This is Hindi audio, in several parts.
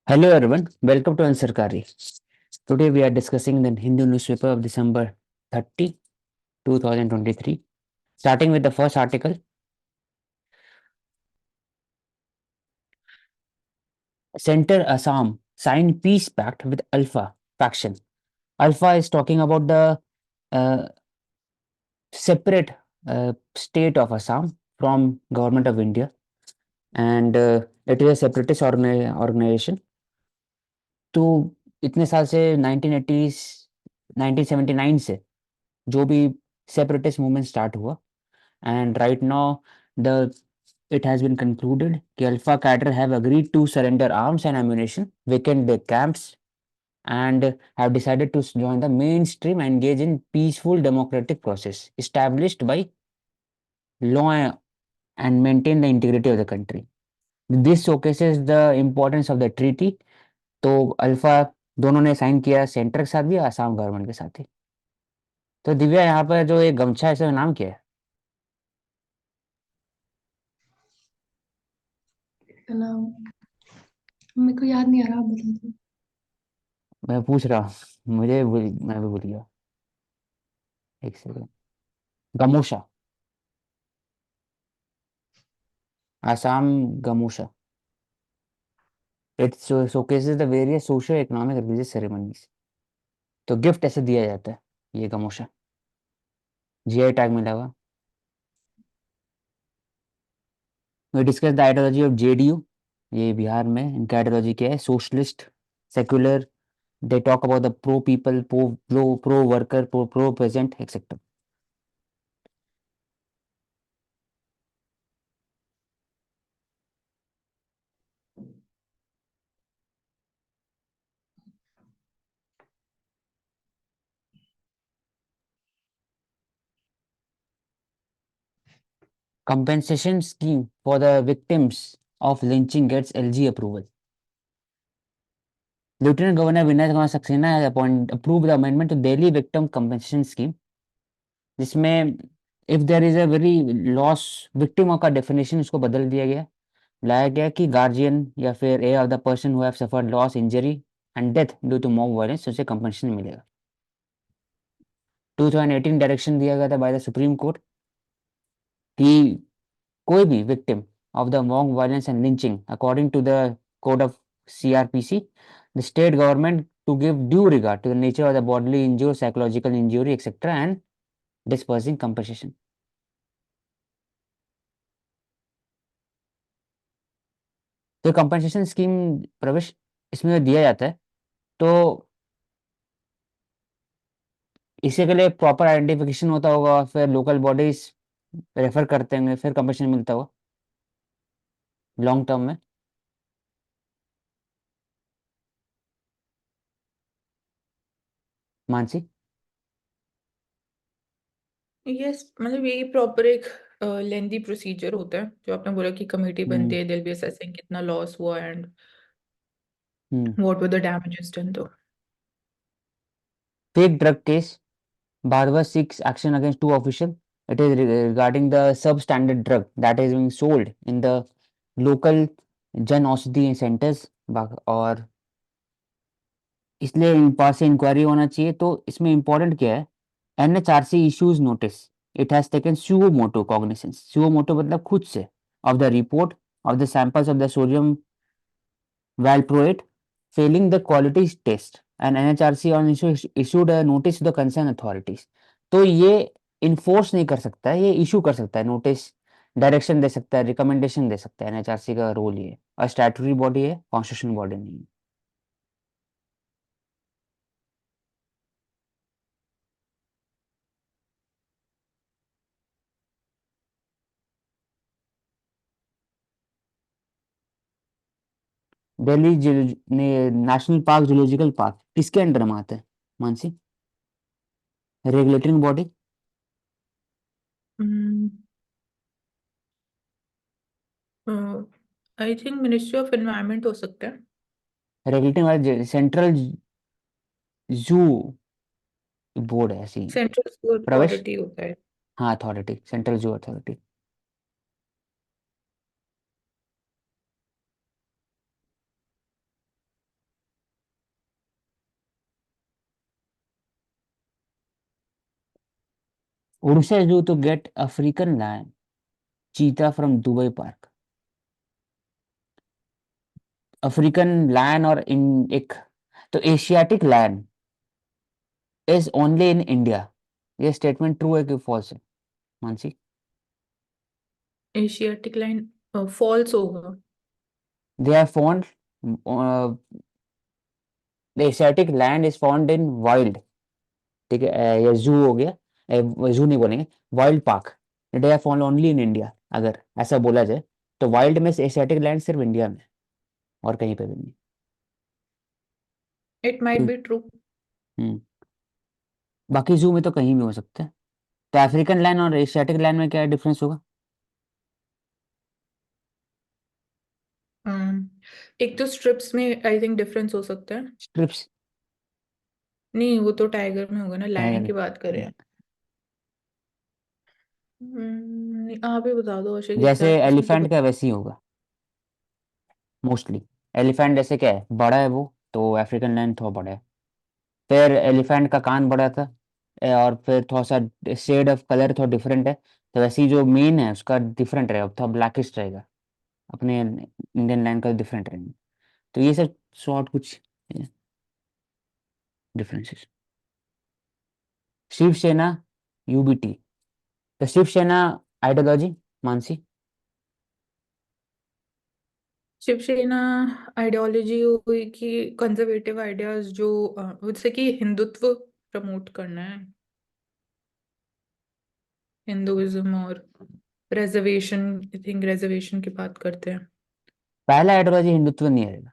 Hello everyone, welcome to Ansarkari. Today we are discussing the Hindu newspaper of December 30, 2023. Starting with the first article, Center Assam signed peace pact with Alpha faction. Alpha is talking about the uh, separate state of Assam from government of India, and it is a separatist organization. तो इतने साल से 1980s 1979 से जो भी सेपरेटिस्ट मूवमेंट स्टार्ट हुआ, and right now the it has been concluded कि Alpha cadre have agreed to surrender arms and ammunition, vacate their camps, and have decided to join the mainstream and engage in peaceful democratic process established by law and maintain the integrity of the country. This showcases the importance of the treaty. तो अल्फा दोनों ने साइन किया, सेंटर के साथ भी आसाम गवर्नमेंट के साथ ही। तो दिव्या, यहाँ पर जो एक गमछा है इसका नाम क्या है? नाम मेरे को याद नहीं आ रहा, आप बता दो। मैं पूछ रहा हूँ, मैं भी भूल गया। एक second. Gamosa, Assam gamosa. It showcases the various socio economic religious ceremonies. तो गिफ्ट ऐसे दिया जाता है ये गमोशा, जीआई टैग मिला हुआ। We discuss the ideology of JDU. ये बिहार में इनका आइडियोलॉजी क्या है? Socialist, secular. They talk about the pro people, pro worker, pro present etcetera. Compensation scheme for the victims of lynching gets LG approval. Lieutenant Governor Vinay Kumar Saxena has approved the amendment to Delhi Victim Compensation Scheme, जिसमें if there is a very loss victim का डेफिनेशन उसको बदल दिया गया, लाया गया कि गार्जियन या फिर heir of the person who have suffered loss, injury and death due to mob violence, उसे कंपनसेशन मिलेगा। 2018 डायरेक्शन दिया गया था बाय द सुप्रीम कोर्ट कि कोई भी victim of the mob violence and lynching, according to the code of CRPC, the state government to give due regard to the nature of the bodily injury, psychological injury, etc., and dispersing compensation. तो कंपनसेशन स्कीम प्रवेश इसमें जो दिया जाता है, तो इसी के लिए प्रॉपर आइडेंटिफिकेशन होता होगा, फिर लोकल बॉडीज रेफर करते होंगे, फिर कंपनसेशन मिलता होगा लॉन्ग टर्म में। मानसी। यस, मतलब यही प्रॉपर एक लेंदी प्रोसीजर होता है जो आपने बोला कि कमेटी बनती हम्म। है, दिल बी असेसिंग कितना लॉस हुआ and hmm. What were the damages done. तो fake drug case, Bhargava seeks action against two officials. It is regarding the substandard drug that is being sold in the local Jan Aushadhi centers, और इसलिए इन पास से इंक्वायरी होना चाहिए। तो इसमें इंपॉर्टेंट क्या है? NHRC issues notice, it has taken suo motu cognisance, suo motu मतलब खुद से, of the report of the samples of the sodium valproate failing the quality test, and NHRC on issued a notice to the concerned authorities. तो ये इन्फोर्स नहीं कर सकता है, ये इशू कर सकता है नोटिस, डायरेक्शन दे सकता है, रिकमेंडेशन दे सकता है। NHRC का रोल ये, और स्टैट्यूटरी बॉडी है, कॉन्स्टिट्यूशन बॉडी नहीं है। Delhi national park, zoological park किसके अंडर में आता है Mansi? Regulating body. I think ministry of environment हो सकता है। रेगुलेटिंग वाले सेंट्रल जू बोर्ड है ऐसी। सेंट्रल स्कूल प्रवेश। अथॉरिटी होता है। हाँ, authority, central zoo authority. Odisha Zoo to get African lion, cheetah from Dubai Park. African lion और इन एक तो Asiatic lion is only in India. ये स्टेटमेंट ट्रू है कि फॉल्स है मानसी? एशियाटिक लाइन फॉल्स होगा। They are found, the Asiatic lion is found in wild, ठीक है, ये जू हो गया, जू नहीं बोलेंगे, wild park. They are found only in India, अगर ऐसा बोला जाए तो वाइल्ड में एशियाटिक लायन सिर्फ इंडिया में है, और कहीं पे भी नहीं। It might be true. Hmm, बाकी जू में तो कहीं भी हो सकता है। तो अफ्रीकन लायन और एशियाटिक लायन में क्या डिफरेंस होगा? एक तो स्ट्रिप्स में आई थिंक डिफरेंस हो सकता है। स्ट्रिप्स? नहीं, वो तो टाइगर में होगा ना, लायन टाइगर? की बात कर रहे हैं। आप ही बता दो अशोक, जैसे एग्जैक्ट उसमें तो एलिफेंट का वैसे ही होगा मोस्टली। एलिफेंट जैसे क्या है, बड़ा है वो, तो अफ्रीकन लायन थोड़ा बड़ा है। फिर एलिफेंट का कान बड़ा था, और फिर थोड़ा सा शेड ऑफ कलर थोड़ा डिफरेंट है, तो वैसे ही जो मेन है उसका डिफरेंट रहेगा, थोड़ा ब्लैकिश रहेगा। अपने इंडियन लायन का डिफरेंट रहेंगे। तो ये सब शॉर्ट कुछ डिफरेंसेस। शिवसेना, यूबीटी, तो शिवसेना आइडियोलॉजी मानसी? शिवसेना आइडियोलॉजी हुई कि कंजर्वेटिव आइडियाज जो जैसे कि हिंदुत्व प्रमोट करना है, हिंदुइज्म और रिजर्वेशन। आई थिंक रिजर्वेशन की बात करते हैं। पहला आइडियोलॉजी हिंदुत्व नहीं रहेगा,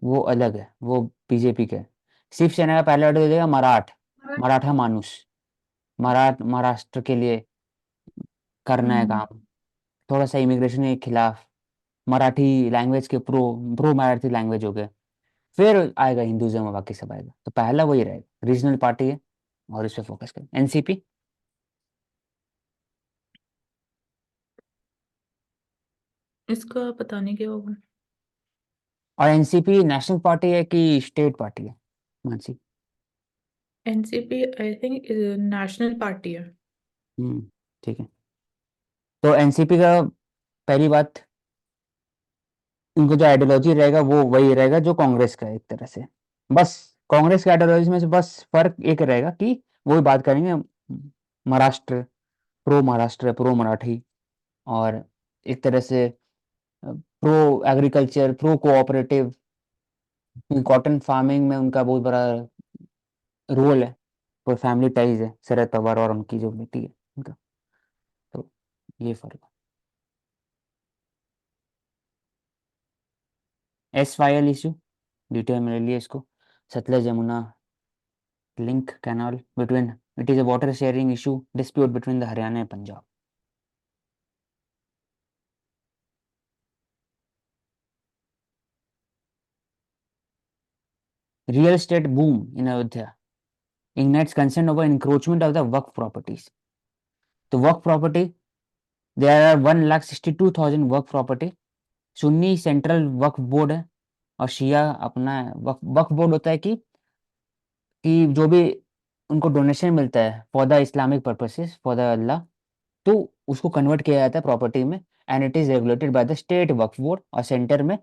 वो अलग है, वो बीजेपी का है। शिवसेना का पहला आइडियोलॉजी रहेगा मराठा मानुस, महाराष्ट्र के लिए करना है हम्म, काम, थोड़ा सा इमिग्रेशन के खिलाफ, मराठी लैंग्वेज के प्रो मराठी लैंग्वेज हो गए। फिर आएगा हिंदुज्म और बाकी सब आएगा, तो पहला वही रहेगा, रीजनल पार्टी है और इस पे फोकस करें। एनसीपी? इसका पता नहीं क्या होगा। और एनसीपी नेशनल पार्टी है कि स्टेट पार्टी है Mansi? NCP I think national party है। ठीक है। तो एनसीपी का पहली बात, इनको जो आइडियोलॉजी रहेगा वो वही रहेगा जो कांग्रेस का है एक तरह से। बस कांग्रेस के आइडियोलॉजी में से बस फर्क एक रहेगा कि वही बात करेंगे, महाराष्ट्र, प्रो महाराष्ट्र, प्रो मराठी, और एक तरह से pro agriculture, pro cooperative. Cotton farming में उनका बहुत बड़ा रोल है, और फैमिली टाइज है शरद पवार और उनकी जो बेटी है उनका। तो ये फर्क है। SYL इशू, डिटेल में ले लिया इसको। Sutlej Yamuna link canal between, it is a water sharing issue dispute between the Haryana and Punjab. Real estate boom in Ayodhya ignites concern over encroachment of the waqf properties. तो waqf property, there are 1,62,000 waqf property. Sunni central waqf board है और शिया अपना है। वक्फ बोर्ड होता है कि जो भी उनको डोनेशन मिलता है for the Islamic purposes, for the Allah, तो उसको कन्वर्ट किया जाता है प्रॉपर्टी में, and it is regulated by the state waqf board. और सेंटर में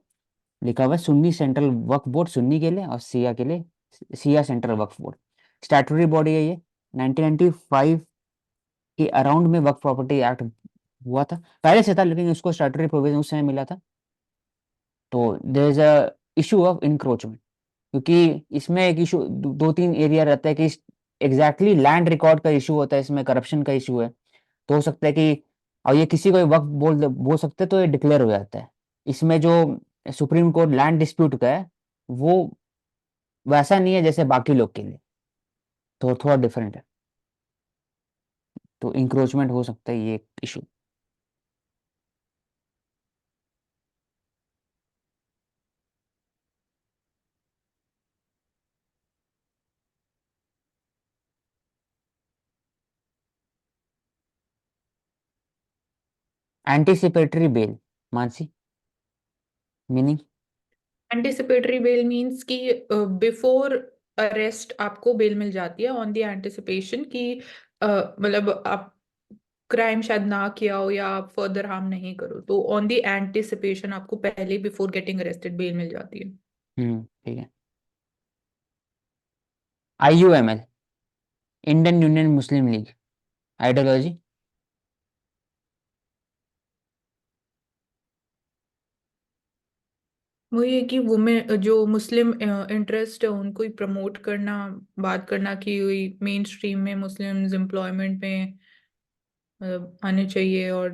लिखा हुआ है सुन्नी सेंट्रल वक्फ बोर्ड, सुन्नी के लिए, और सिया के लिए Shia central waqf board. Statutory body है ये। 1995 के अराउंड में वक्फ प्रॉपर्टी एक्ट हुआ था, पहले से था लेकिन उसको स्टैट्यूटरी प्रोविजन उस समय मिला था। तो there is a issue of encroachment, क्योंकि इसमें एक इशू, दो तीन एरिया रहता है कि एग्जैक्टली लैंड रिकॉर्ड का इशू होता है, इसमें करप्शन का इशू है। तो हो सकता है कि, और ये किसी को वक्त बोल सकते हैं तो ये डिक्लेयर हो जाता है। इसमें जो सुप्रीम कोर्ट लैंड डिस्प्यूट का है वो वैसा नहीं है जैसे बाकी लोग के लिए, तो थोड़ा डिफरेंट है। तो इंक्रोचमेंट हो सकता है ये issue. Anticipatory bail Mansi, meaning? Anticipatory bell means कि बिफोर अरेस्ट आपको बेल मिल जाती है ऑन द एंटिसिपेशन कि मतलब आप क्राइम शायद ना किया हो या आप फर्दर हार्म नहीं करो, तो ऑन द एंटिसिपेशन आपको पहले बिफोर गेटिंग अरेस्टेड बेल मिल जाती है। ठीक है। IUML, इंडियन यूनियन मुस्लिम लीग, आइडियोलॉजी। वो ये कि वुमेन जो मुस्लिम इंटरेस्ट है उनको ही प्रमोट करना, बात करना कि मेन स्ट्रीम में मुस्लिम्स एम्प्लॉयमेंट में आने चाहिए, और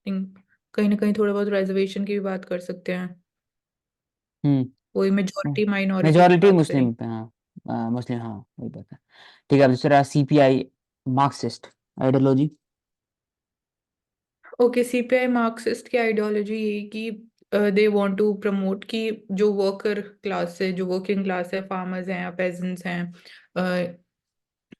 कहीं ना कहीं थोड़ा बहुत रिजर्वेशन की भी बात कर सकते हैं, वही मेजोरिटी माइनॉरिटी की मेजोरिटी बात मुस्लिम करें। पे, हाँ। मुस्लिम, हाँ वही बात है। ठीक है, अब दूसरा CPI, Marxist, ideology. Okay, CPI Marxist की आइडियोलॉजी यही कि दे वांट टू प्रमोट कि जो वर्कर क्लास है, जो वर्किंग क्लास है, फार्मर्स हैं या पेजेंट्स हैं,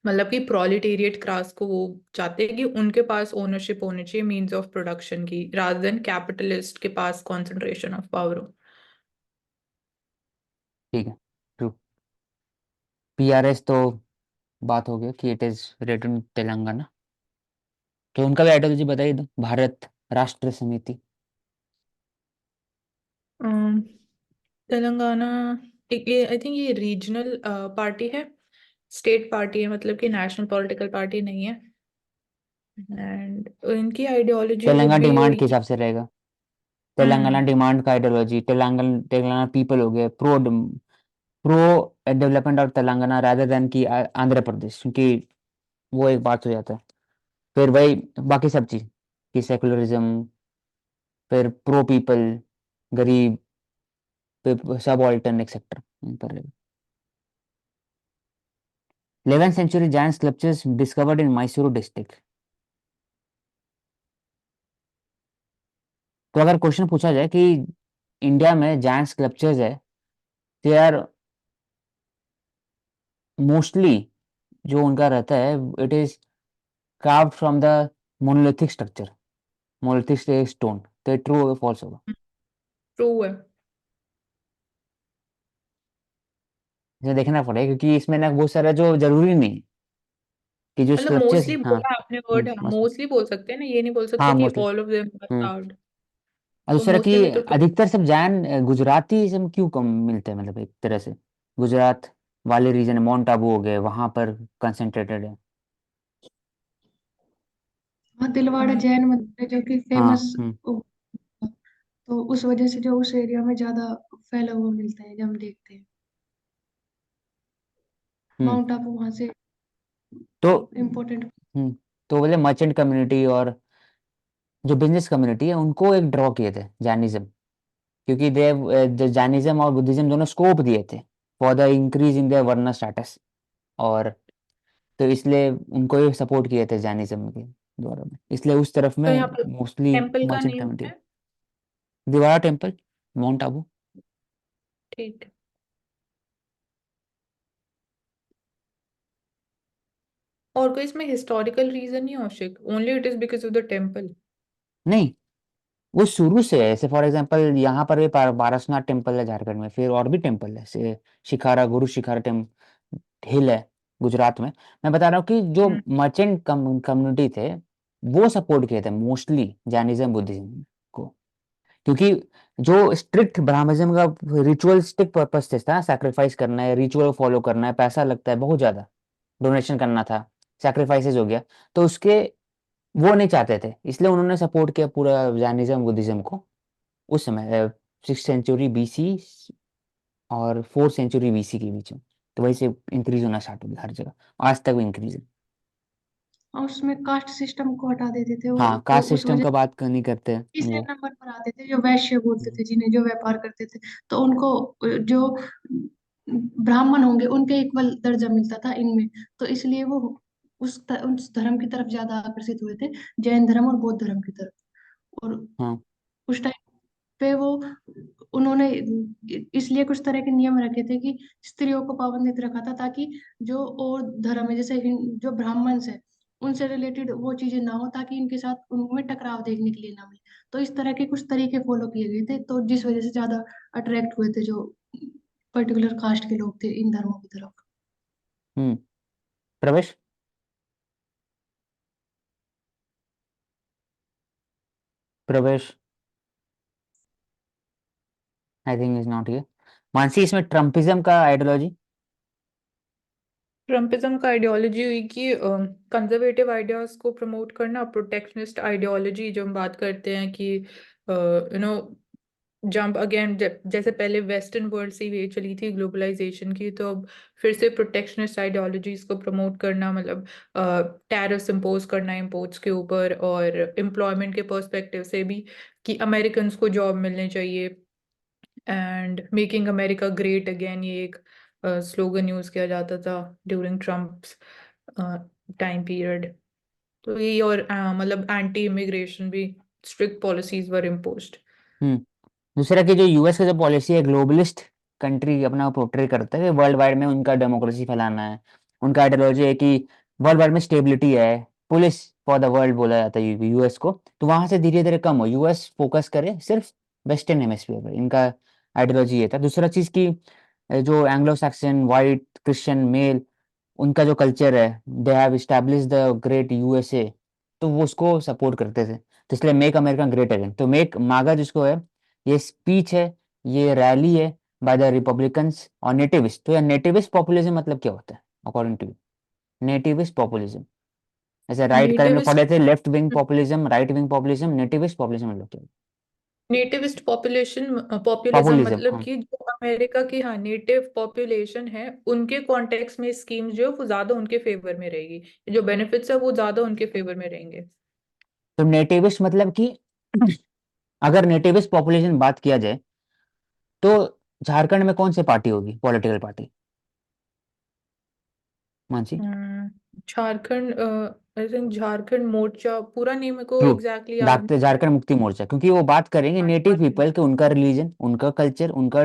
मतलब कि प्रोलिटेरिएट क्लास को वो चाहते हैं कि उनके पास ओनरशिप होनी चाहिए मींस ऑफ प्रोडक्शन की, रादर देन कैपिटलिस्ट के पास कंसंट्रेशन ऑफ पावर हो। ठीक है, ट्रू। PRS तो बात हो गया कि इट इज रिटन तेलंगाना, तो उनका भी आइडियोलॉजी बताइए दो। भारत राष्ट्र समिति। अम, तेलंगाना एक, ये आई थिंक ये रीजनल पार्टी है, स्टेट पार्टी है, मतलब कि नेशनल पॉलिटिकल पार्टी नहीं है। एंड इनकी ideology would Telangana be demand वही के कि हिसाब से रहेगा। तेलंगाना हम्म डिमांड का आइडियोलॉजी, तेलंगाना तेलंगाना पीपल हो गए pro pro development of Telangana rather than की आंध्र प्रदेश, क्योंकि वो एक बात हो जाता है। फिर वही बाकी सब चीज कि सेकुलरिज्म, फिर प्रो पीपल, गरीब, सब ऑल्टर्न एक्सेट्रा पर रहेगा। 11th century Jain sculptures discovered in Mysore district. तो अगर क्वेश्चन पूछा जाए कि इंडिया में जैन स्कल्पचर्स है, दे आर मोस्टली, जो उनका रहता है, it is carved from the monolithic structure, monolithic stone। तो ये ट्रू होगा फॉल्स होगा? ट्रू है। इसे देखना पड़ेगा क्योंकि इसमें ना बहुत सारा जो जरूरी नहीं कि जो मतलब स्कल्पचर्स, मोस्टली हाँ। बोला आपने वर्ड, मस्त, मोस्टली बोल सकते हैं ना, ये नहीं बोल हाँ सकते कि mostly. All of them are hmm carved. और तो दूसरा कि मोस्टली में तो ट्रू। अधिकतर सब जैन गुजराती इसम क्यों कम मिलते हैं, मतलब एक तरह से गुजरात वाले रीजन, माउंट आबू हो गए, वहां पर कंसंट्रेटेड है। हाँ, दिलवाड़ा जैन मंदिर है जो कि हाँ। फेमस, तो उस वजह से जो उस एरिया में ज्यादा फैला हुआ मिलता है, जब हम देखते हैं हम्म माउंट आबू वहां से तो इम्पोर्टेंट। तो बोले मर्चेंट कम्युनिटी और जो बिजनेस कम्युनिटी है उनको एक ड्रॉ किए थे जैनिज्म, क्योंकि दे जैनिज्म और बुद्धिज्म दोनों स्कोप दिए थे for the increase in their varna status, और तो इसलिए उनको ही सपोर्ट किए थे जैनिज्म के द्वारा में, इसलिए उस तरफ तो में यहाँ पर मोस्टली टेम्पल का मर्चेंट नेम कम्युनिटी। है। दिवारा टेम्पल, माउंट आबू। ठीक है। और कोई इसमें हिस्टोरिकल रीजन नहीं औशिक, only it is because of the temple. नहीं, वो शुरू से है, ऐसे फॉर एग्जांपल यहाँ पर भी पारसनाथ टेम्पल है झारखंड में, फिर और भी टेम्पल है, जैसे शिखारा, गुरु शिखारा हिल है गुजरात में। मैं बता रहा हूँ कि जो हम्म मर्चेंट कम्युनिटी थे वो सपोर्ट किए थे मोस्टली जैनिज्म बुद्धिज्म को, क्योंकि जो स्ट्रिक्ट ब्राह्मणिज्म का रिचुअलिस्टिक पर्पस था, सैक्रिफाइस करना है, रिचुअल फॉलो करना है, पैसा लगता है बहुत ज्यादा, डोनेशन करना था, सैक्रिफाइसेस हो गया, तो उसके वो नहीं चाहते थे, इसलिए उन्होंने सपोर्ट किया पूरा जैनिज्म बुद्धिज्म को उस समय 6th century BC और 4th century BC के बीच में। तो वहीं से इंक्रीज होना स्टार्ट हो गया हर जगह, आज तक भी इंक्रीज है। और उसमें कास्ट सिस्टम को हटा देते थे वो, हाँ, तो कास्ट उस सिस्टम वजह का से बात नहीं करते हैं तीसरे वो। नंबर पर आते थे जो वैश्य बोलते हम्म थे, जिन्हें जो व्यापार करते थे, तो उनको जो ब्राह्मण होंगे उनके इक्वल दर्जा मिलता था इनमें, तो इसलिए वो उस धर्म की तरफ ज्यादा आकर्षित हुए थे, जैन धर्म और बौद्ध धर्म की तरफ। और हाँ। उस टाइम पे वो उन्होंने इसलिए कुछ तरह के नियम रखे थे कि स्त्रियों को पाबंदित रखा था, ताकि जो और धर्म है जैसे जो ब्राह्मण है उनसे रिलेटेड वो चीजें ना हो, ताकि इनके साथ उनमें टकराव देखने के लिए ना मिले। तो इस तरह के कुछ तरीके फॉलो किए गए थे, तो जिस वजह से ज्यादा अट्रैक्ट हुए थे जो पर्टिकुलर कास्ट के लोग थे इन धर्मों की तरफ। हम्म प्रवेश। प्रवेश I think is not here. Mansi, इसमें ट्रम्पिज्म का आइडियोलॉजी। ट्रम्पिज्म का आइडियोलॉजी हुई कि कंजर्वेटिव आइडियाज को प्रमोट करना, प्रोटेक्शनिस्ट आइडियोलॉजी जो हम बात करते हैं कि यू नो जंप अगेन, जैसे पहले वेस्टर्न वर्ल्ड से वेव चली थी ग्लोबलाइजेशन की, तो अब फिर से प्रोटेक्शनिस्ट आइडियोलॉजीज को प्रमोट करना, मतलब टैरिफ्स इम्पोज करना इंपोर्ट्स के ऊपर, और एम्प्लॉयमेंट के पर्सपेक्टिव से भी कि अमेरिकन को जॉब मिलने चाहिए, and making America great again, ये एक स्लोगन यूज किया जाता था ड्यूरिंग ट्रम्प्स टाइम पीरियड। तो ये, और मतलब एंटी इमिग्रेशन भी स्ट्रिक्ट पॉलिसीज वर इम्पोज्ड। दूसरा कि जो यूएस का जो पॉलिसी है, ग्लोबलिस्ट कंट्री अपना पोर्ट्रे करता है कि वर्ल्ड वाइड में उनका डेमोक्रेसी फैलाना है। उनका आइडियोलॉजी है कि वर्ल्ड वाइड में स्टेबिलिटी है, पुलिस फॉर द वर्ल्ड बोला जाता है यूएस को। तो वहां से धीरे धीरे कम हो, यूएस फोकस करे सिर्फ वेस्टर्न हेमिस्फीयर पर। इनका आइडियोलॉजी ये था। दूसरा चीज की जो Anglo Saxon white Christian male, उनका जो कल्चर है, they have establish the great USA, तो वो उसको सपोर्ट करते थे। तो इसलिए मेक अमेरिका ग्रेट अगेन, तो मेक मागा जिसको है, ये स्पीच है, ये रैली है बाय द रिपब्लिकन्स और नेटिविस्ट। तो यार नेटिविस्ट पॉपुलिज्म मतलब क्या होता है according to you? Nativist populism, ऐसे राइट का हमने नेटिविस्ट पढ़े थे, left wing populism, right wing populism, nativist populism मतलब क्या? नेटिविस्ट पॉपुलिज्म पॉपुलिज्म, मतलब हाँ। कि जो अमेरिका की, हाँ, नेटिव पॉपुलेशन है, उनके कॉन्टेक्स्ट में स्कीम्स जो है वो ज्यादा उनके फेवर में रहेगी, जो बेनिफिट्स है वो ज्यादा उनके फेवर में रहेंगे। तो नेटिविस्ट मतलब कि अगर नेटिविस्ट पॉपुलेशन बात किया जाए तो झारखंड में कौन सी पार्टी होगी, political party, Mansi? Jharkhand, I think Jharkhand Morcha, पूरा नेम मेरे को ट्रू, एग्जैक्टली याद नहीं। डॉक्टर झारखंड मुक्ति मोर्चा, क्योंकि वो बात करेंगे नेटिव पीपल के, उनका रिलीजन, उनका कल्चर, उनका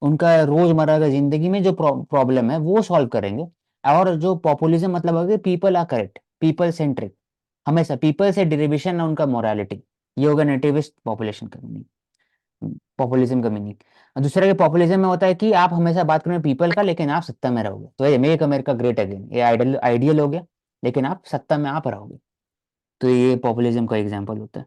उनका रोजमर्रा का जिंदगी में जो प्रॉब्लम है वो सॉल्व करेंगे। और जो पॉपुलिज्म मतलब है people are correct, people centric, हमेशा पीपल से डेरिवेशन है उनका मोरालिटी। ये होगा नेटिविस्ट पॉपुलेशन का मीनिंग, पॉपुलिज्म का मीनिंग। और दूसरा के पॉपुलिज्म में होता है कि आप हमेशा बात करें पीपल का, लेकिन आप सत्ता में रहोगे। तो ये मेक अमेरिका ग्रेट अगेन, ये आइडियल आइडियल हो गया, लेकिन आप सत्ता में आप रहोगे। तो ये पॉपुलिज्म का एग्जाम्पल होता है।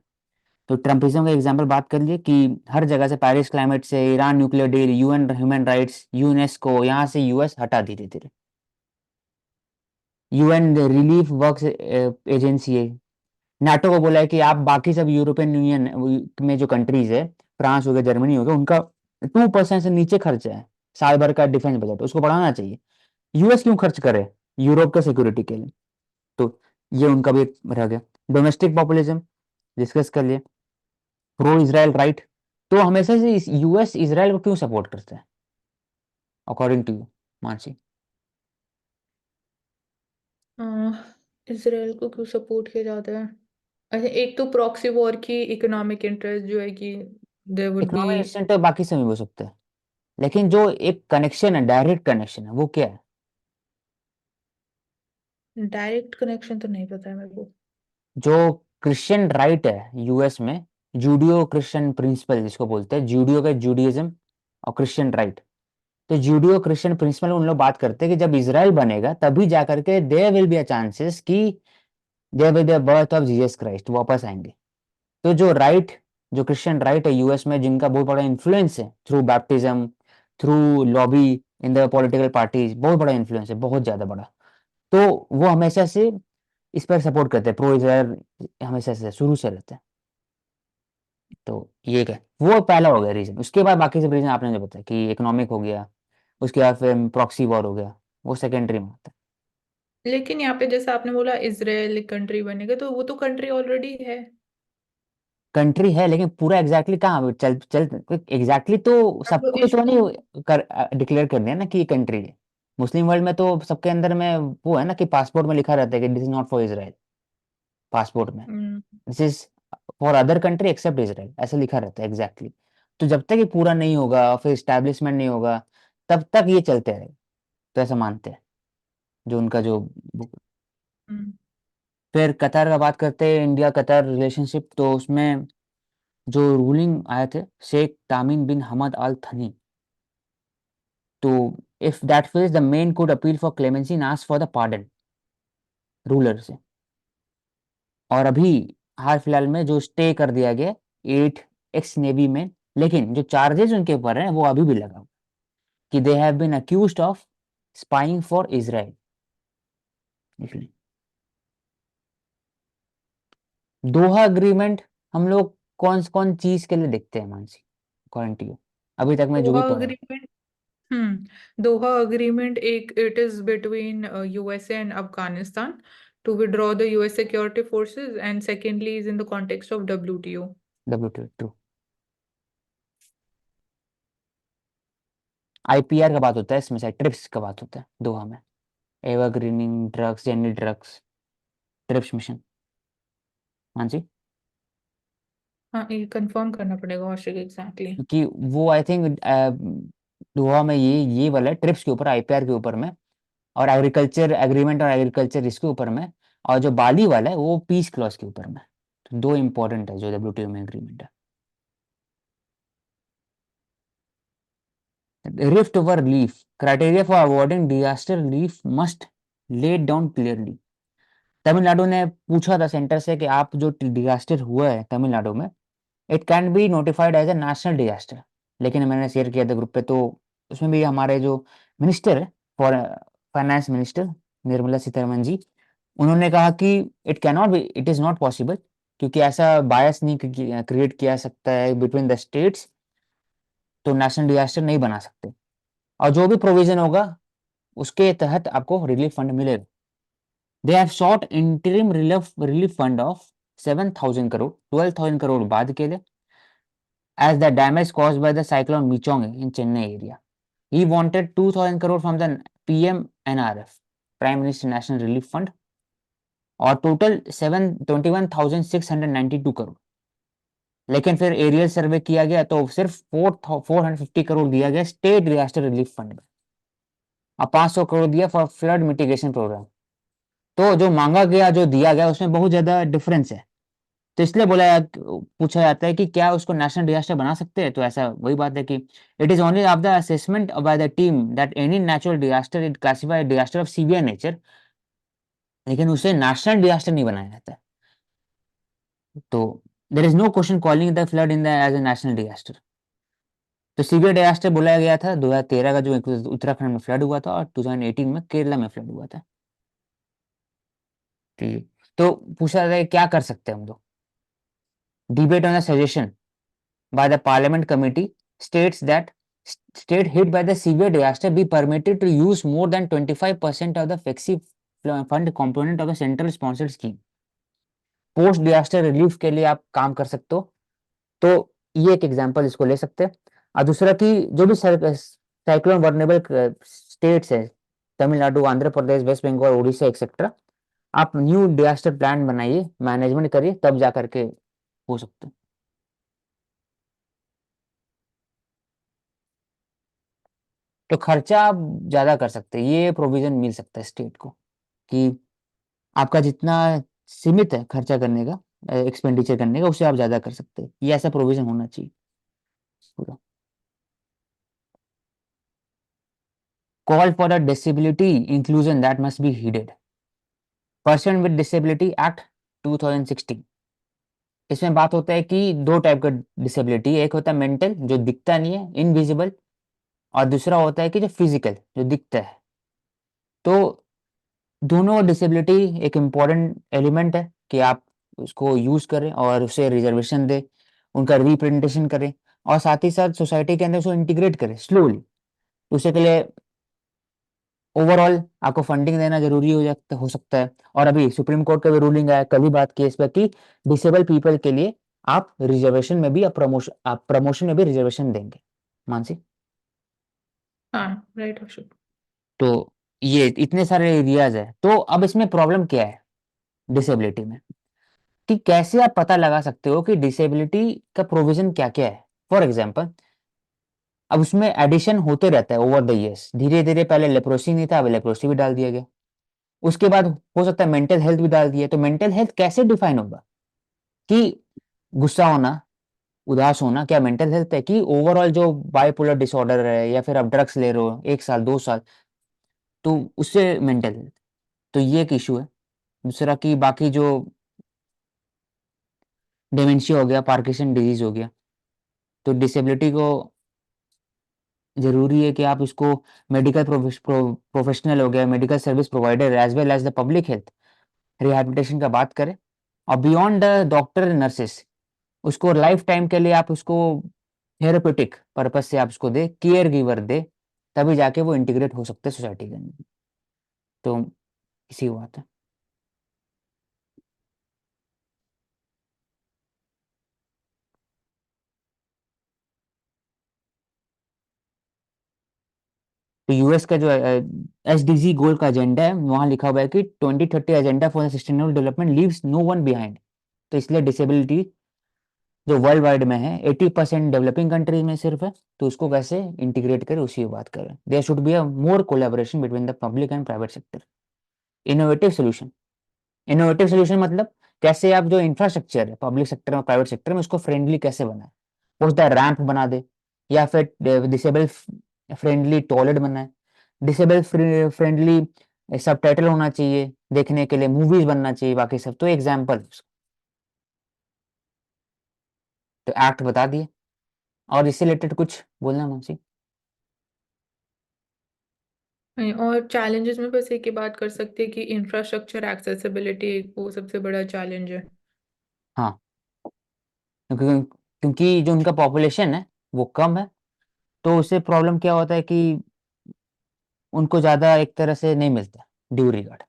तो ट्रम्पिज्म का एग्जाम्पल बात कर लिए कि हर जगह से, पेरिस क्लाइमेट से, Iran nuclear deal, UN human rights, UNESCO, यहाँ से यूएस हटा धीरे धीरे। यूएन रिलीफ वर्क एजेंसी है, नाटो को बोला है कि आप बाकी सब यूरोपियन यूनियन में जो कंट्रीज है, फ्रांस हो गया, जर्मनी हो गया, उनका 2% से नीचे खर्चा है साल भर का डिफेंस बजट, उसको बढ़ाना चाहिए। यूएस क्यों खर्च करे यूरोप का सिक्योरिटी के लिए? तो ये उनका भी एक रह गया। डोमेस्टिक पॉपुलिज्म डिस्कस कर लिए। प्रो इसराइल राइट, तो हमेशा से यूएस इसराइल को क्यों सपोर्ट करता है according to you, Mansi? Israel को क्यों सपोर्ट किया जाता है? अच्छा, एक तो प्रॉक्सी वॉर की इकोनॉमिक इंटरेस्ट जो है कि there would be. Economic instant तो बाकी से भी हो सकता है, लेकिन जो एक कनेक्शन है, डायरेक्ट कनेक्शन है, वो क्या है? डायरेक्ट कनेक्शन तो नहीं पता है मेरे को। जो क्रिश्चियन राइट है यूएस में, जूडियो क्रिश्चियन प्रिंसिपल जिसको बोलते हैं, जूडियो का जूडियज्म और क्रिश्चियन राइट। तो जूडियो क्रिश्चियन प्रिंसिपल उन लोग बात करते हैं कि जब इसराइल बनेगा तभी जाकर के there will be a chances कि there will be a birth of Jesus Christ, वापस आएंगे। तो जो राइट, जो क्रिश्चियन राइट है यूएस में, जिनका बहुत बड़ा इन्फ्लुएंस है through baptism, through lobby in the political parties, बहुत बड़ा इन्फ्लुएंस है, बहुत ज्यादा बड़ा। तो वो हमेशा से इस पर सपोर्ट करते हैं, प्रो इसराइल हमेशा से शुरू से रहते हैं। तो ये क्या, वो पहला हो गया रीजन। उसके बाद बाकी सब रीजन आपने जो बताया कि इकोनॉमिक हो गया, उसके बाद फिर प्रॉक्सी वॉर हो गया, वो सेकेंडरी में आता है। लेकिन यहाँ पे जैसे आपने बोला इसराइल कंट्री बनेगा, तो वो तो कंट्री ऑलरेडी है। कंट्री है, लेकिन पूरा एग्जैक्टली कहाँ चल चल, एग्जैक्टली तो अब सबको तो इशू। नहीं कर डिक्लेयर कर दिया ना कि ये कंट्री है। मुस्लिम वर्ल्ड में तो सबके अंदर में वो है ना कि पासपोर्ट में लिखा रहता है कि this is not for Israel, passport में this is for other country except Israel, ऐसा लिखा रहता है एग्जैक्टली। तो जब तक ये पूरा नहीं होगा, फिर स्टैब्लिशमेंट नहीं होगा, तब तक ये चलते रहेगा। तो ऐसा मानते हैं जो उनका जो फिर कतर का बात करते हैं, इंडिया कतर रिलेशनशिप, तो उसमें जो रूलिंग आए थे शेख तामिन बिन हमद अल थनी, तो if that phase the main could appeal for clemency and ask for the pardon ruler से। और अभी हाल फिलहाल में जो स्टे कर दिया गया 8 एक्स नेवी में, लेकिन जो चार्जेस उनके ऊपर है वो अभी भी लगा हुआ कि they have been accused of spying for Israel. Doha agreement हम लोग कौन कौन चीज के लिए देखते हैं मानसी, अकॉर्डिंग टू यू, अभी तक मैं जो भी दोहा पढ़ा हूँ? अग्रीमेंट दोहा अग्रीमेंट एक it is between USA and Afghanistan to withdraw the US security forces, and secondly is in the context of WTO. WTO, true. IPR का बात होता है इसमें, शायद ट्रिप्स का बात होता है दोहा में, evergreening drugs, jenny drugs, trips mission. हाँ जी, हाँ, ये कंफर्म करना पड़ेगा औशिक एग्जैक्टली। क्योंकि वो आई थिंक दोहा में ये वाला ट्रिप्स के ऊपर, आईपीआर के ऊपर में, और एग्रीकल्चर एग्रीमेंट और एग्रीकल्चर इसके ऊपर में, और जो बाली वाला है वो पीस क्लॉज के ऊपर में। तो दो इंपॉर्टेंट है जो डब्ल्यूटीओ में एग्रीमेंट है। Rift over leaf, criteria for awarding disaster leaf must laid down clearly. Tamil Nadu ने पूछा था सेंटर से कि आप जो डिजास्टर हुआ है तमिलनाडु में, it can be notified as a national disaster. लेकिन मैंने शेयर किया था ग्रुप पे, तो उसमें भी हमारे जो मिनिस्टर है, for finance minister Nirmala Sitharaman ji, उन्होंने कहा कि it can not be, it is not possible, क्योंकि ऐसा बायस नहीं क्रिएट किया सकता है बिटवीन द स्टेट्स, तो नेशनल डिजास्टर नहीं बना सकते, और जो भी प्रोविजन होगा उसके तहत आपको रिलीफ फंड मिलेगा। They have short interim relief fund of 7,000 crore, 12,000 crore बाद के लिए, as the damage caused by the cyclone Michong in Chennai area. He wanted 2,000 crore from the PMNRF, Prime Minister National Relief Fund, और टोटल 21,692 करोड़। लेकिन फिर एरियल सर्वे किया गया तो सिर्फ 450 करोड़ दिया गया स्टेट डिजास्टर रिलीफ फंड में, और 500 करोड़ दिया फॉर फ्लड मिटिगेशन प्रोग्राम। तो जो मांगा गया जो दिया गया उसमें बहुत ज्यादा डिफरेंस है। तो इसलिए पूछा जाता है कि क्या उसको नेशनल डिजास्टर बना सकते हैं, तो ऐसा वही बात है कि it is only of the assessment by the team that any natural disaster it classified disaster of severe nature, लेकिन उसे नेशनल डिजास्टर नहीं बनाया जाता है। तो there is no question calling the flood in the as a national disaster. तो सीवियर डिजास्टर बोला गया था 2013 का जो उत्तराखंड में फ्लड हुआ था, और 2018 में केरला में फ्लड हुआ था। ठीक है, तो पूछा जाता है क्या कर सकते हैं हम लोग। Debate on the suggestion by the parliament committee states that state hit by the severe disaster be permitted to use more than 25% of the flexi fund component of the central sponsored scheme. Post disaster relief के लिए आप काम कर सकते हो, तो ये एक एग्जांपल इसको ले सकते हैं। और दूसरा कि जो भी साइक्लोन वर्नेबल स्टेट्स है, तमिलनाडु, आंध्र प्रदेश, वेस्ट बंगाल, उड़ीसा एक्सेट्रा, आप न्यू डिजास्टर प्लान बनाइए, मैनेजमेंट करिए, तब जा करके हो सकते हैं। तो खर्चा आप ज्यादा कर सकते हैं, ये प्रोविजन मिल सकता है स्टेट को कि आपका जितना सीमित है खर्चा करने का, एक्सपेंडिचर करने का, उसे आप ज्यादा कर सकते हैं। ये ऐसा प्रोविजन होना चाहिए पूरा। Call for a disability inclusion that must be heeded, person with disability act 2016। इसमें बात होता है कि दो टाइप का डिसेबिलिटी, एक होता है मेंटल जो दिखता नहीं है, इनविजिबल, और दूसरा होता है कि जो फिजिकल जो दिखता है। तो दोनों डिसेबिलिटी एक इम्पॉर्टेंट एलिमेंट है कि आप उसको यूज करें और उसे रिजर्वेशन दें, उनका रिप्रेजेंटेशन करें, और साथ ही साथ सोसाइटी के अंदर उसको इंटीग्रेट करें स्लोली। उसे के लिए ओवरऑल आपको फंडिंग देना जरूरी हो सकता है। और अभी सुप्रीम कोर्ट का भी रूलिंग आया, कल ही बात की इस पर, कि डिसेबल पीपल के लिए आप रिजर्वेशन में भी, आप प्रमोशन में भी रिजर्वेशन देंगे मानसी। हाँ, राइट अशोक। तो ये इतने सारे एरियाज है, तो अब इसमें प्रॉब्लम क्या है डिसेबिलिटी में, कि कैसे आप पता लगा सकते हो कि डिसेबिलिटी का प्रोविजन क्या क्या है। फॉर एग्जाम्पल, अब उसमें एडिशन होते रहता है ओवर द इयर्स, धीरे धीरे, पहले लेप्रोसी नहीं था, अब लेप्रोसी भी डाल दिया गया, उसके बाद हो सकता है मेंटल हेल्थ भी डाल दिया। तो मेंटल हेल्थ कैसे डिफाइन होगा कि गुस्सा होना, उदास होना क्या मेंटल हेल्थ है, कि ओवरऑल जो बाइपोलर डिसऑर्डर है, या फिर आप ड्रग्स ले रहे हो 1 साल 2 साल, तो उससे मेंटल हेल्थ। तो ये एक इशू है। दूसरा कि बाकी जो डिमेंशिया हो गया, पार्किंसन डिजीज हो गया। तो डिसेबिलिटी को जरूरी है कि आप इसको मेडिकल प्रोफेशनल हो गया, medical service provider as well as the public health rehabilitation का बात करें, और बियॉन्ड द डॉक्टर नर्सेस, उसको लाइफ टाइम के लिए आप उसको थेरेपेटिक पर्पज से आप उसको दे, केयर गिवर दे, तभी जाके वो इंटीग्रेट हो सकते हैं सोसाइटी के अंदर। तो इसी बात है। तो यूएस का जो एसडीजी गोल का एजेंडा है, वहां लिखा हुआ है कि 2030 agenda for sustainable development leaves no one behind. तो इसलिए डिसेबिलिटी जो वर्ल्ड वाइड में है 80% डेवलपिंग कंट्रीज में सिर्फ है, तो उसको कैसे इंटीग्रेट करें उसी की बात करें। There should be a more collaboration between the public and private sector. Innovative solution, innovative solution मतलब कैसे आप जो इंफ्रास्ट्रक्चर है पब्लिक सेक्टर और प्राइवेट सेक्टर में उसको फ्रेंडली कैसे बनाए। हो सकता है रैंप बना दे, या फिर डिसेबल फ्रेंडली टॉयलेट बनाए, डिसेबल फ्रेंडली सबटाइटल होना चाहिए देखने के लिए, मूवीज बनना चाहिए, बाकी सब तो एग्जाम्पल। तो एक्ट बता दिए। और इससे रिलेटेड कुछ बोलना मुंशी? और चैलेंजेस में बस एक ही बात कर सकते हैं कि इंफ्रास्ट्रक्चर एक्सेसिबिलिटी वो सबसे बड़ा चैलेंज है। हाँ, क्योंकि क्योंकि जो उनका पॉपुलेशन है वो कम है, तो उससे प्रॉब्लम क्या होता है कि उनको ज़्यादा एक तरह से नहीं मिलता ड्यू रिगार्ड।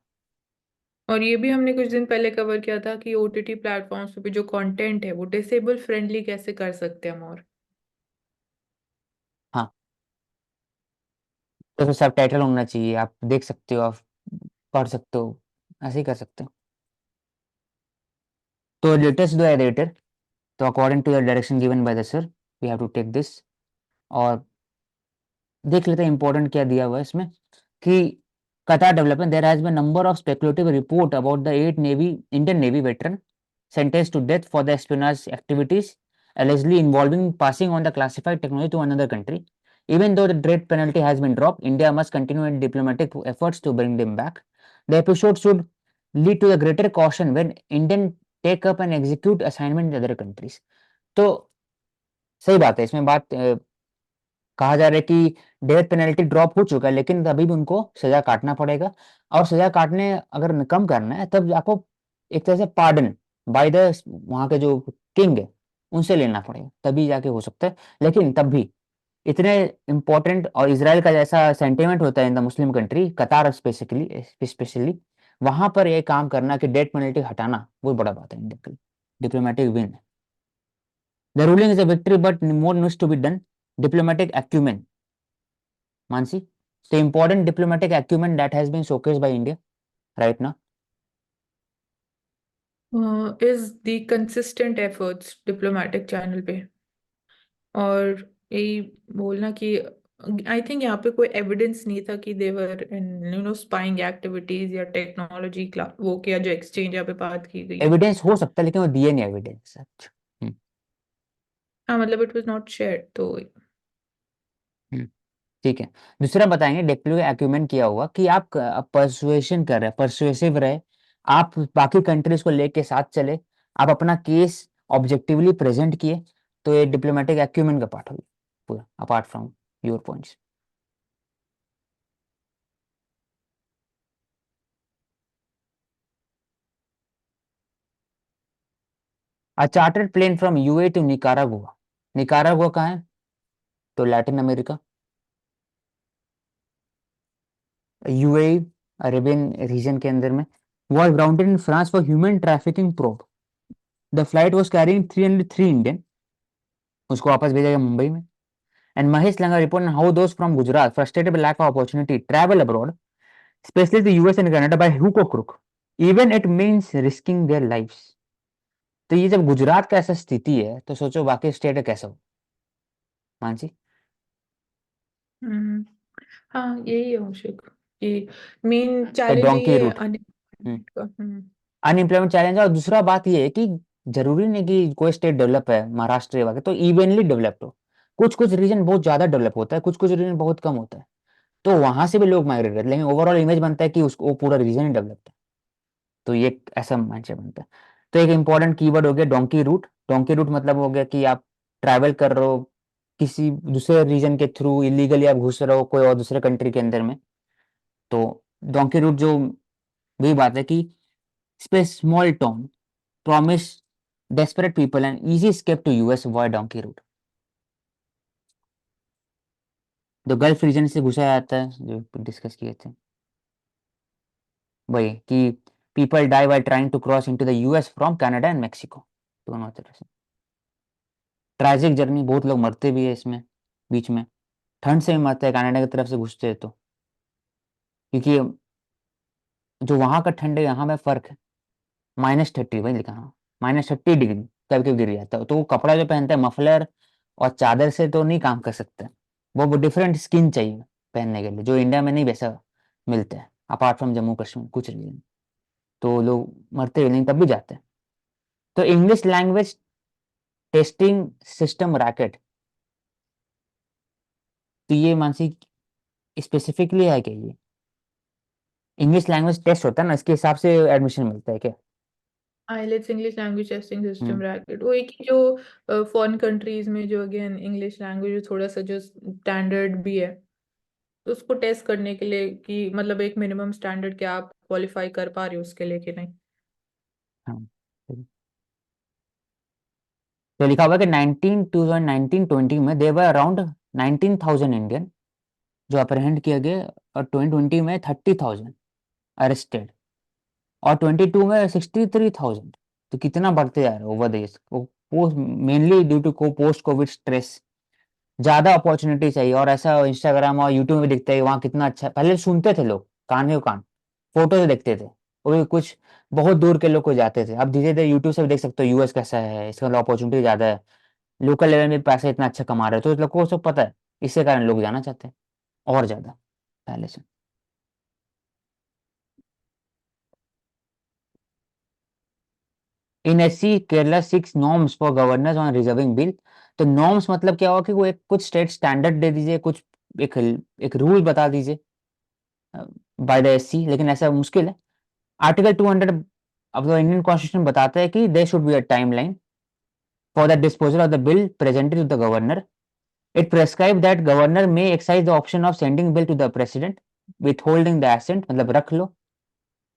और ये भी हमने कुछ दिन पहले कवर किया था कि ओटीटी प्लेटफॉर्म्स पे जो कंटेंट है वो डिसेबल फ्रेंडली कैसे कर सकते हैं हम। और हाँ, तो फिर सब टाइटल होना चाहिए, आप देख सकते हो, आप पढ़ सकते हो, ऐसे ही कर सकते हो। तो लेटेस्ट दो एडिटर, तो according to the direction given by the sir we have to take this. और देख लेते हैं इंपॉर्टेंट क्या दिया हुआ है इसमें कि Qatar development, there has been number of speculative report about the 8 Indian Navy veteran sentenced to death for the espionage activities allegedly involving passing on the classified technology to another country. Even though the death penalty has been dropped, India must continue its diplomatic efforts to bring them back. The episode should lead to a greater caution when Indian take up and execute assignment in other countries. तो सही बात है, इसमें बात कहा जा रहा है कि डेथ पेनल्टी ड्रॉप हो चुका है, लेकिन अभी भी उनको सजा काटना पड़ेगा। और सजा काटने अगर कम करना है तब आपको एक तरह से पार्डन बाय द वहां के जो किंग है उनसे लेना पड़ेगा, तभी जाके हो सकता है। लेकिन तब भी इतने इंपॉर्टेंट और इसराइल का जैसा सेंटिमेंट होता है इन द मुस्लिम कंट्री, कतार स्पेशली वहां पर ये काम करना कि डेथ पेनल्टी हटाना बहुत बड़ा बात है इंडिया के लिए, डिप्लोमेटिक विन है। The ruling is a victory but more needs to be done. Diplomatic acumen, Mansi, the important diplomatic acumen that has been showcased by India right now. Is the consistent efforts diplomatic channel पे। और यही बोलना कि आई थिंक यहाँ पे कोई एविडेंस नहीं था कि देवर इन स्पाइंग एक्टिविटीज या टेक्नोलॉजी वो किया जो एक्सचेंज यहाँ पे बात की गई है। एविडेंस हो सकता है लेकिन वो दिए नहीं एविडेंस। हाँ मतलब इट वाज नॉट शेयर्ड तो। ठीक है। दूसरा बताएंगे डिप्लोमेटिक एक्यूमेन किया हुआ कि आप परसुएशन कर रहे हैं, परसुएसिव रहे, आप बाकी कंट्रीज को लेके साथ चले, आप अपना केस ऑब्जेक्टिवली प्रेजेंट किए, तो ये डिप्लोमेटिक एक्यूमेन का पार्ट हो गया पूरा, apart from your points. A chartered plane from UAE to Nicaragua. Nicaragua कहाँ है? तो Latin America, UAE Arabian region के अंदर में, was grounded in France for human trafficking probe. The flight was carrying 303 Indian, उसको वापस भेजा गया मुंबई में। And Mahesh Langa report on how those from Gujarat, frustrated by lack of opportunity, travel abroad, especially the US and Canada by hook or crook, even it means risking their lives. तो ये जब गुजरात का ऐसा स्थिति है तो सोचो बाकी स्टेट कैसा हो। मानसी, हम्म, हाँ यही है आशिक कि मेन चैलेंज यही डोंकी है रूट, अनएम्प्लॉयमेंट का। अनएम्प्लॉयमेंट चैलेंज है। और दूसरा बात ये है कि जरूरी नहीं कि कोई स्टेट डेवलप है, महाराष्ट्र वगैरह तो इवनली डेवलप्ड हो, कुछ कुछ रीजन बहुत ज्यादा डेवलप होता है, कुछ कुछ रीजन बहुत कम होता है, तो वहां से भी लोग माइग्रेट करते हैं, लेकिन ओवरऑल इमेज बनता है कि उसको वो पूरा रीजन ही डेवलप्ड है। तो ये ऐसा माइंडसेट बनता है। तो एक इंपॉर्टेंट कीवर्ड हो गया डोंकी रूट। डोंकी रूट मतलब हो गया कि आप ट्रैवल कर रहे हो किसी दूसरे रीजन के थ्रू, इलीगली आप घुस रहे हो कोई और दूसरे कंट्री के अंदर में। तो डोंकी रूट जो वही बात है कि space small town promise desperate people and easy escape to US via donkey route. जो गल्फ रीजन से घुसा जाता है जो डिस्कस किए थे वही कि people die while trying to cross into the US from Canada and Mexico, दोनों तरह से ट्रैजिक जर्नी, बहुत लोग मरते भी है इसमें बीच में, ठंड से भी मरते हैं कनाडा की तरफ से घुसते हैं तो, क्योंकि जो वहां का ठंड है यहाँ में फर्क है। -30 वही लिखा, हाँ -30 डिग्री कभी कभी गिर जाता है, तो वो कपड़ा जो पहनता है मफलर और चादर से तो नहीं काम कर सकते। वो डिफरेंट स्किन चाहिए पहनने के लिए, जो इंडिया में नहीं वैसा मिलता है अपार्ट फ्रॉम जम्मू कश्मीर कुछ रीजन। तो लोग मरते भी नहीं तब भी जाते हैं। तो English language testing system racket, तो ये मानसिक स्पेसिफिकली है क्या ये इंग्लिश लैंग्वेज टेस्ट होता है ना, इसके हिसाब से एडमिशन मिलता है क्या? IELTS English language testing system hmm racket, वो एक ही जो फॉरेन कंट्रीज में जो अगेन इंग्लिश लैंग्वेज थोड़ा सा जो स्टैंडर्ड भी है, तो उसको टेस्ट करने के लिए कि मतलब एक मिनिमम स्टैंडर्ड क्या आप क्वालिफाई कर पा रहे हो उसके लिए कि नहीं। हाँ। तो लिखा हुआ है कि 1920 में देवर अराउंड 19,000 इंडियन जो अप्रहेंड किया गया, और 2020 में 30,000 अरेस्टेड, और 22 में 63,000। तो कितना बढ़ते जा रहा है over the years, mainly due to को पोस्ट कोविड स्ट्रेस, ज्यादा अपॉर्चुनिटी चाहिए। और ऐसा इंस्टाग्राम और यूट्यूब में दिखता है वहाँ कितना अच्छा, पहले सुनते थे लोग कान ही कान, फोटो से देखते थे, और भी कुछ बहुत दूर के लोग को जाते थे। अब धीरे धीरे यूट्यूब से भी देख सकते हो यूएस कैसा है, इसका अपॉर्चुनिटी ज्यादा है, लोकल लेवल में पैसा इतना अच्छा कमा रहे हो, तो इस लोगों को सब पता है, इसके कारण लोग जाना चाहते हैं और ज्यादा पहले से। In SC Kerala 6 norms for governors on reserving bill. तो नॉर्म्स मतलब क्या हुआ कि वो एक कुछ स्टेट स्टैंडर्ड दे दीजिए, कुछ एक एक रूल बता दीजिए बाय द एससी, लेकिन ऐसा मुश्किल है। आर्टिकल 200 अब तो इंडियन कॉन्स्टिट्यूशन बताता है कि there should be a timeline for the disposal of the bill presented to the governor. It prescribe that governor may exercise the option of sending bill to the president withholding the assent, मतलब रख लो,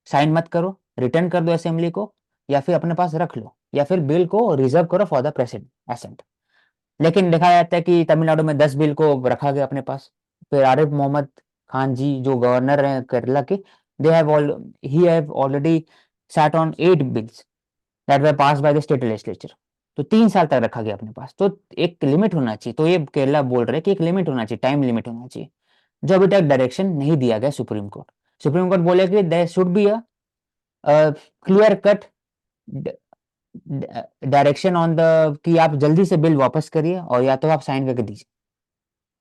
साइन मत करो, रिटर्न कर दो असेंबली को, या फिर अपने पास रख लो, या फिर बिल को रिजर्व करो फॉर द प्रेसिडेंट एसेंट। लेकिन देखा जाता है कि तमिलनाडु में 10 बिल को रखा गया अपने पास। फिर आरिफ मोहम्मद खान जी जो गवर्नर हैं केरला के, they have all he have already sat on 8 bills that were pass bye the state legislature. तो 3 साल तक रखा गया अपने पास, तो एक लिमिट होना चाहिए। तो ये केरला बोल रहे हैं कि एक लिमिट होना चाहिए, टाइम लिमिट होना चाहिए, जो अभी तक डायरेक्शन नहीं दिया गया सुप्रीम कोर्ट। सुप्रीम कोर्ट बोले कि there should be a clear cut direction on the कि आप जल्दी से बिल वापस करिए और या तो आप साइन करके दीजिए,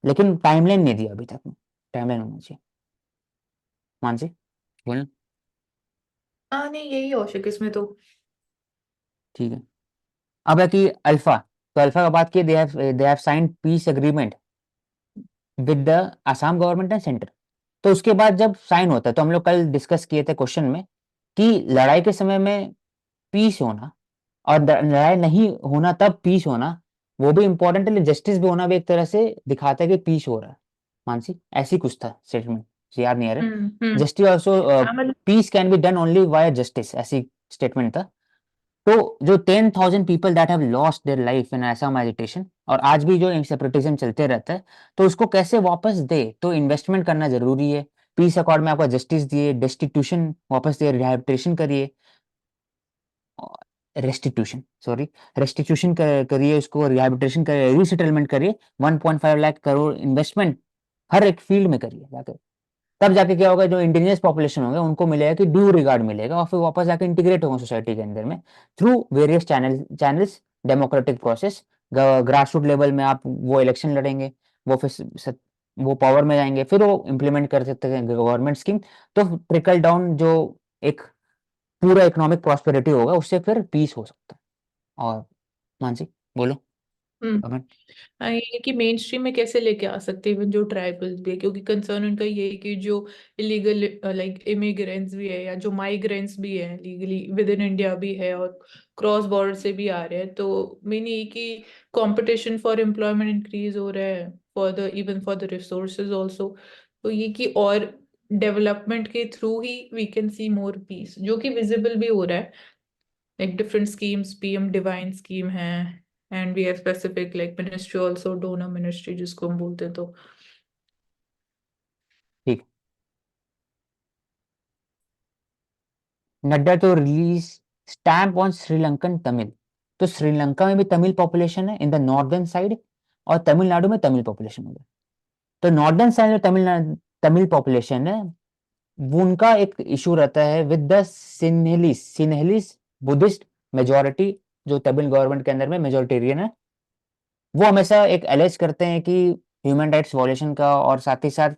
लेकिन टाइमलाइन नहीं दिया अभी तक। टाइमलाइन होना चाहिए। मान जी बोलना। हाँ नहीं, यही औशक इसमें तो। ठीक है। अब है कि अल्फा, तो अल्फा का बात की, they have signed piece agreement with the Assam government and centre. तो उसके बाद जब साइन होता है, तो हम लोग कल डिस्कस किए थे क्वेश्चन में कि लड़ाई के समय में पीस होना और लड़ाई नहीं होना तब पीस होना, वो भी इंपॉर्टेंट है, जस्टिस भी होना भी एक तरह से दिखाता है कि पीस हो रहा है। मानसी ऐसी कुछ था स्टेटमेंट, याद नहीं आ रहा। हम्म। जस्टिस ऑल्सो हाँ मतलब piece can be done only via justice, ऐसी स्टेटमेंट था। तो जो 10,000 people that have lost their life in Assam agitation, और आज भी जो सेपरेटिज्म चलते रहता है, तो उसको कैसे वापस दे, तो इन्वेस्टमेंट करना जरूरी है। पीस अकॉर्ड में आपका जस्टिस दिए, डेस्टिट्यूशन वापस दिए, रिहैबिलिटेशन करिए, रेस्टिट्यूशन सॉरी रेस्टिट्यूशन करिए, उसको रिहैबिलिटेशन करिए, रीसेटलमेंट करिए, 1.5 लाख करोड़ इन्वेस्टमेंट हर एक फील्ड में करिए जाकर। तब जाके क्या होगा, जो इंडिजिनियस पॉपुलेशन होंगे उनको मिलेगा कि ड्यू रिगार्ड मिलेगा, और फिर वापस जाके इंटीग्रेट होंगे सोसाइटी के अंदर में through various channels, democratic process. Grass root level में आप वो इलेक्शन लड़ेंगे, वो फिर वो पावर में जाएंगे, फिर वो इम्प्लीमेंट कर सकते हैं गवर्नमेंट स्कीम। तो ट्रिकल डाउन जो एक पूरा इकोनॉमिक प्रॉस्पेरिटी होगा, उससे फिर पीस हो सकता है। और मानसी बोलो। हम्म कमेंट। हाँ, ये कि मेन स्ट्रीम में कैसे लेके आ सकते हैं इवन जो ट्राइबल्स भी है, क्योंकि कंसर्न उनका ये है कि जो इलीगल लाइक इमिग्रेंट्स भी है या जो माइग्रेंट्स भी है लीगली विद इन इंडिया भी है और क्रॉस बॉर्डर से भी आ रहे हैं, तो मेन ये कि कंपटीशन फॉर एम्प्लॉयमेंट इंक्रीज हो रहा है for the even for the resources also. तो ये कि और डेवलपमेंट के थ्रू ही we can see more peace, जो कि विजिबल भी हो रहा है। Like different schemes, PM divine scheme है and we have specific like ministry also, donor ministry जिसको हम बोलते हैं। तो ठीक। नड्डा तो release stamp on Sri Lankan Tamil. तो श्रीलंका में भी तमिल पॉपुलेशन है इन द नॉर्दर्न साइड, और तमिलनाडु में तमिल पॉपुलेशन हो गया। तो नॉर्दर्न साइड में तमिल पॉपुलेशन है, वो उनका एक इशू रहता है विद द सिन्हलिस बुद्धिस्ट मेजोरिटी, जो तमिल गवर्नमेंट के अंदर में मेजोरिटेरियन है। वो हमेशा एक एलेज करते हैं कि ह्यूमन राइट्स वायलेशन का, और साथ ही साथ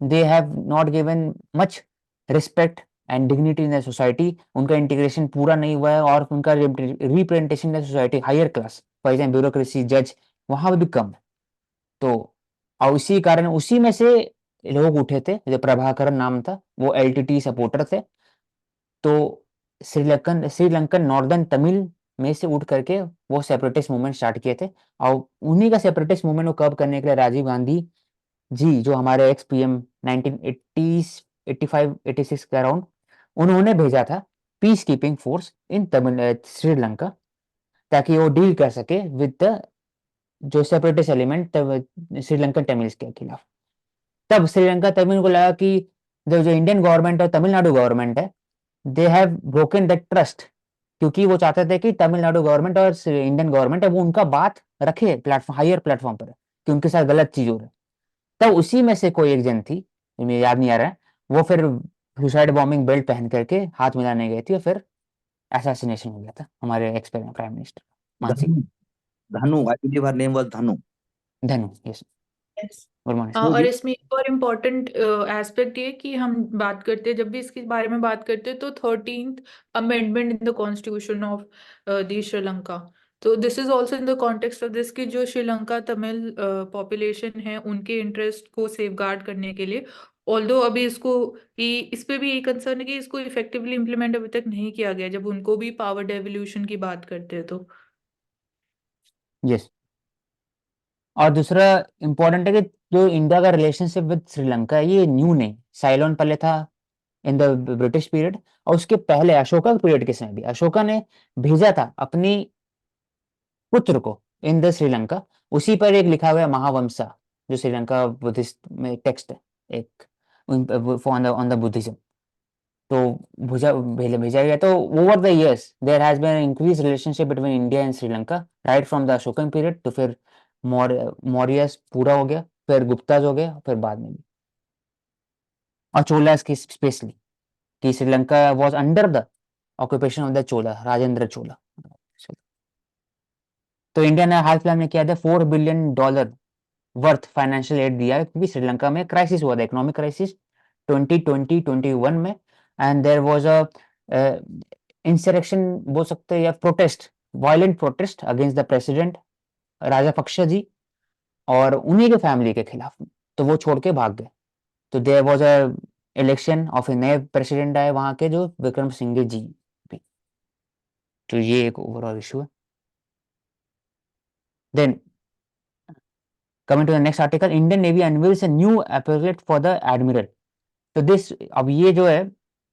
they have not given much respect and dignity in the society. उनका इंटीग्रेशन पूरा नहीं हुआ है, और उनका representation in the society higher class, for example bureaucracy, जज, वहां पर भी कम है। तो और उसी कारण उसी में से लोग उठे थे, जो प्रभाकरन नाम था, वो एलटीटी सपोर्टर थे। तो श्रीलंकन नॉर्दर्न तमिल में से उठ करके वो सेपरेटिस्ट मूवमेंट स्टार्ट किए थे। और उन्हीं का सेपरेटिस्ट मूवमेंट को कब करने के लिए राजीव गांधी जी, जो हमारे एक्स पीएम 1980 85 86 के अराउंड, उन्होंने भेजा था peace keeping force in Tamil Sri Lanka, ताकि वो डील कर सके विद द जो सेपरेटिस्ट एलिमेंट श्रीलंकन तमिल्स के खिलाफ। तब श्रीलंका तमिल को लगा कि जो इंडियन गवर्नमेंट और तमिलनाडु गवर्नमेंट है, they have broken the trust, क्योंकि वो चाहते थे कि तमिलनाडु गवर्नमेंट और इंडियन गवर्नमेंट है वो उनका बात रखे प्लेटफॉर्म, हायर प्लेटफॉर्म पर, कि उनके साथ गलत चीज हो रही है। तब उसी में से कोई एक जन थी, मुझे याद नहीं आ रहा है, वो फिर सुसाइड बॉम्बिंग बेल्ट पहन करके हाथ मिलाने गई थी, और फिर असैसिनेशन हो गया था हमारे एक्स प्राइम मिनिस्टर मानसिंह। धनु, धनु, I believe her name was Dhanu. धनु, yes. Yes. Good morning. So और ये इसमें एक और इम्पोर्टेंट एस्पेक्ट ये कि हम बात करते हैं, जब भी इसके बारे में बात करते हैं, तो 13th amendment in the constitution of the Sri Lanka. तो this is also in the context of this कि जो श्रीलंका तमिल पॉपुलेशन है उनके इंटरेस्ट को सेफगार्ड करने के लिए, ऑल्दो अभी इसको इस पे भी ये कंसर्न है कि इसको इफेक्टिवली इम्प्लीमेंट अभी तक नहीं किया गया, जब उनको भी पावर डेवोल्यूशन की बात करते हैं तो। यस। और दूसरा इंपॉर्टेंट है कि जो इंडिया का रिलेशनशिप विद श्रीलंका है, ये न्यू नहीं, साइलोन पहले था इन द ब्रिटिश पीरियड, और उसके पहले अशोका पीरियड के समय भी अशोका ने भेजा था अपनी पुत्र को इन द श्रीलंका। उसी पर एक लिखा हुआ है महावंशा, जो श्रीलंका बुद्धिस्ट में टेक्स्ट है, एक ऑन द बुद्धिज्म। तो भेजा गया। तो over the years there has been increase relationship between India and Sri Lanka, right from the Ashokan period, तो फिर मौर्यस पूरा हो गया, फिर गुप्ताज हो गया, फिर बाद में भी, और चोलास की स्पेशली, कि Sri Lanka was under the occupation of the Chola, Rajendra Chola. तो इंडिया ने हाल फिलहाल में किया था $4 बिलियन वर्थ फाइनेंशियल एड दिया है, क्योंकि श्रीलंका में क्राइसिस हुआ था, इकोनॉमिक क्राइसिस 2020-21 में। And there was a insurrection बोल सकते हैं, या protest, violent protest against the president Rajapaksa ji और उन्हीं के फैमिली के खिलाफ। तो वो छोड़ के भाग गए। तो there was a election of a नए प्रेसिडेंट आए वहां के, जो विक्रम सिंघे जी भी। तो ये एक ओवरऑल इशू है। Then coming to the next article, Indian Navy unveils a new appellate for the admiral. तो दिस, अब ये जो है